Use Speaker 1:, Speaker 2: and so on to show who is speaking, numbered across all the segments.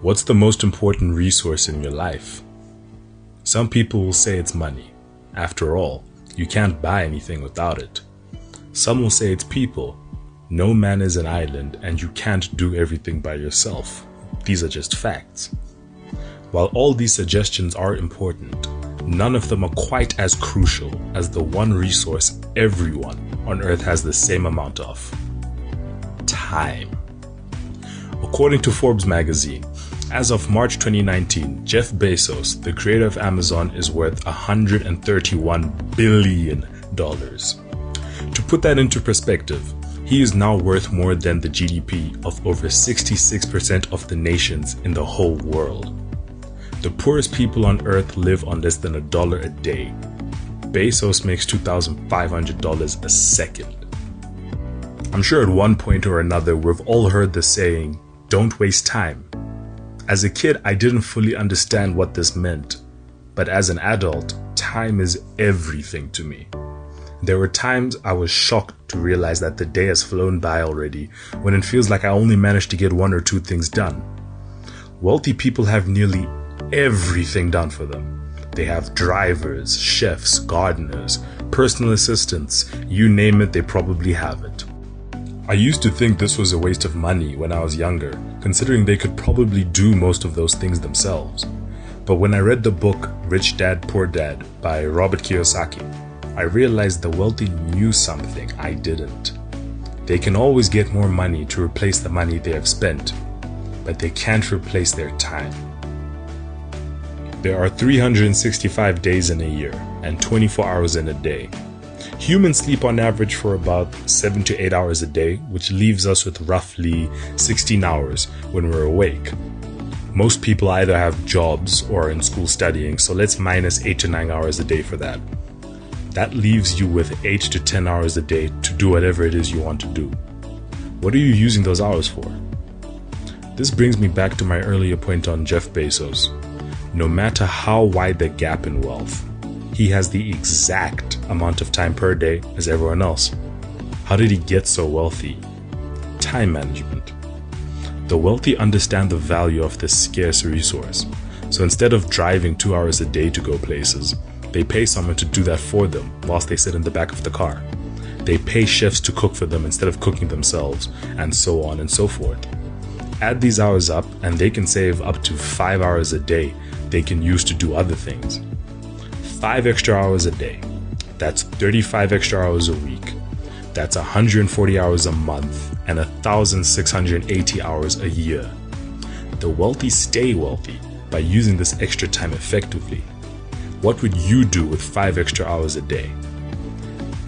Speaker 1: What's the most important resource in your life? Some people will say it's money. After all, you can't buy anything without it. Some will say it's people. No man is an island and you can't do everything by yourself. These are just facts. While all these suggestions are important, none of them are quite as crucial as the one resource everyone on earth has the same amount of: time. According to Forbes magazine, as of March 2019, Jeff Bezos, the creator of Amazon, is worth $131 billion. To put that into perspective, he is now worth more than the GDP of over 66% of the nations in the whole world. The poorest people on earth live on less than $1 a day. Bezos makes $2,500 a second. I'm sure at one point or another we've all heard the saying, "Don't waste time." As a kid, I didn't fully understand what this meant, but as an adult, time is everything to me. There were times I was shocked to realize that the day has flown by already, when it feels like I only managed to get one or two things done. Wealthy people have nearly everything done for them. They have drivers, chefs, gardeners, personal assistants, you name it, they probably have it. I used to think this was a waste of money when I was younger, considering they could probably do most of those things themselves. But when I read the book Rich Dad, Poor Dad by Robert Kiyosaki, I realized the wealthy knew something I didn't. They can always get more money to replace the money they have spent, but they can't replace their time. There are 365 days in a year and 24 hours in a day. Humans sleep on average for about 7 to 8 hours a day, which leaves us with roughly 16 hours when we're awake. Most people either have jobs or are in school studying, so let's minus 8 to 9 hours a day for that. That leaves you with 8 to 10 hours a day to do whatever it is you want to do. What are you using those hours for? This brings me back to my earlier point on Jeff Bezos. No matter how wide the gap in wealth, he has the exact amount of time per day as everyone else. How did he get so wealthy? Time management. The wealthy understand the value of this scarce resource. So instead of driving 2 hours a day to go places, they pay someone to do that for them whilst they sit in the back of the car. They pay chefs to cook for them instead of cooking themselves, and so on and so forth. Add these hours up and they can save up to 5 hours a day they can use to do other things. 5 extra hours a day. That's 35 extra hours a week. That's 140 hours a month and 1,680 hours a year. The wealthy stay wealthy by using this extra time effectively. What would you do with 5 extra hours a day?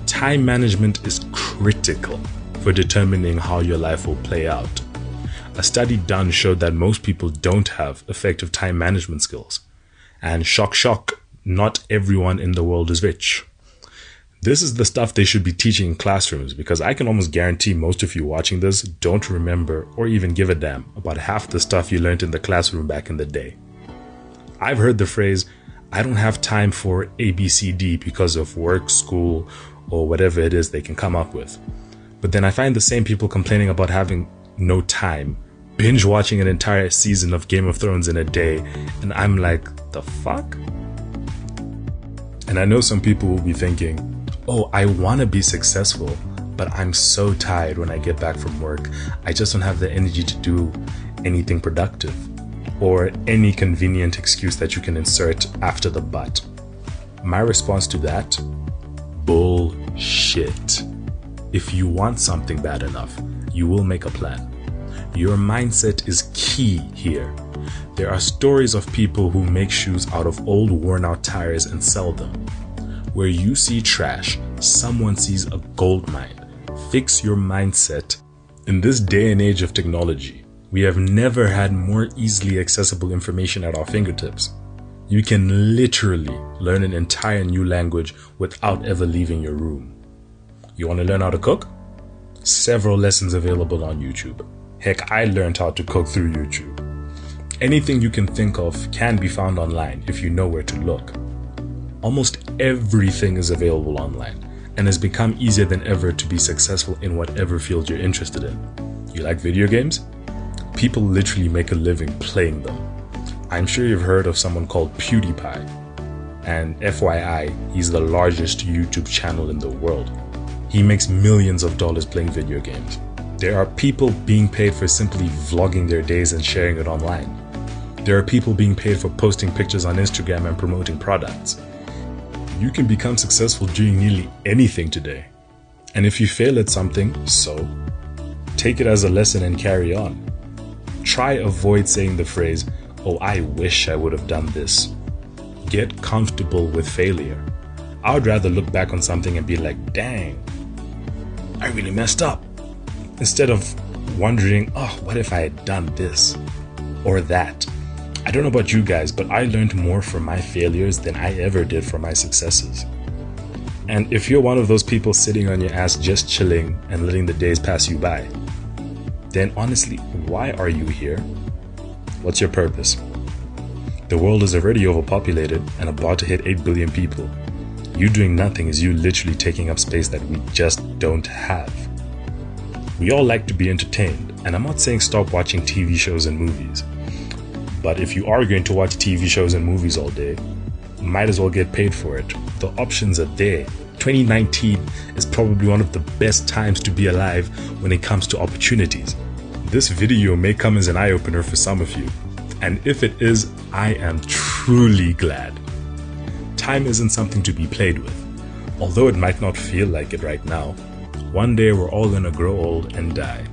Speaker 1: Time management is critical for determining how your life will play out. A study done showed that most people don't have effective time management skills. And shock, shock, not everyone in the world is rich. This is the stuff they should be teaching in classrooms, because I can almost guarantee most of you watching this don't remember or even give a damn about half the stuff you learned in the classroom back in the day. I've heard the phrase, "I don't have time for ABCD because of work, school, or whatever it is they can come up with." But then I find the same people complaining about having no time, binge watching an entire season of Game of Thrones in a day, and I'm like, the fuck? And I know some people will be thinking, oh, I want to be successful, but I'm so tired when I get back from work. I just don't have the energy to do anything productive, or any convenient excuse that you can insert after the but. My response to that? Bullshit. If you want something bad enough, you will make a plan. Your mindset is key here. There are stories of people who make shoes out of old worn out tires and sell them. Where you see trash, someone sees a gold mine. Fix your mindset. In this day and age of technology, we have never had more easily accessible information at our fingertips. You can literally learn an entire new language without ever leaving your room. You want to learn how to cook? Several lessons available on YouTube. Heck, I learned how to cook through YouTube. Anything you can think of can be found online if you know where to look. Almost everything is available online and has become easier than ever to be successful in whatever field you're interested in. You like video games? people literally make a living playing them. I'm sure you've heard of someone called PewDiePie. And FYI, he's the largest YouTube channel in the world. He makes millions of dollars playing video games. There are people being paid for simply vlogging their days and sharing it online. There are people being paid for posting pictures on Instagram and promoting products. You can become successful doing nearly anything today. And if you fail at something, so take it as a lesson and carry on. Try avoid saying the phrase, "Oh, I wish I would have done this." Get comfortable with failure. I would rather look back on something and be like, dang, I really messed up. Instead of wondering, oh, what if I had done this or that? I don't know about you guys, but I learned more from my failures than I ever did from my successes. And if you're one of those people sitting on your ass just chilling and letting the days pass you by, then honestly, why are you here? What's your purpose? The world is already overpopulated and about to hit 8 billion people. You doing nothing is you literally taking up space that we just don't have. We all like to be entertained, and I'm not saying stop watching TV shows and movies. But if you are going to watch TV shows and movies all day, might as well get paid for it. The options are there. 2019 is probably one of the best times to be alive when it comes to opportunities. This video may come as an eye-opener for some of you, and if it is, I am truly glad. Time isn't something to be played with. Although it might not feel like it right now, one day we're all gonna grow old and die.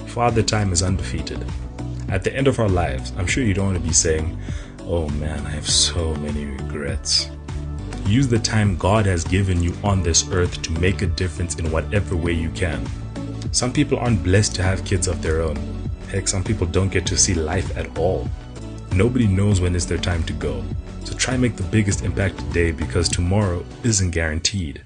Speaker 1: Father Time is undefeated. At the end of our lives, I'm sure you don't want to be saying, oh man, I have so many regrets. Use the time God has given you on this earth to make a difference in whatever way you can. Some people aren't blessed to have kids of their own. Heck, some people don't get to see life at all. Nobody knows when it's their time to go. So try and make the biggest impact today, because tomorrow isn't guaranteed.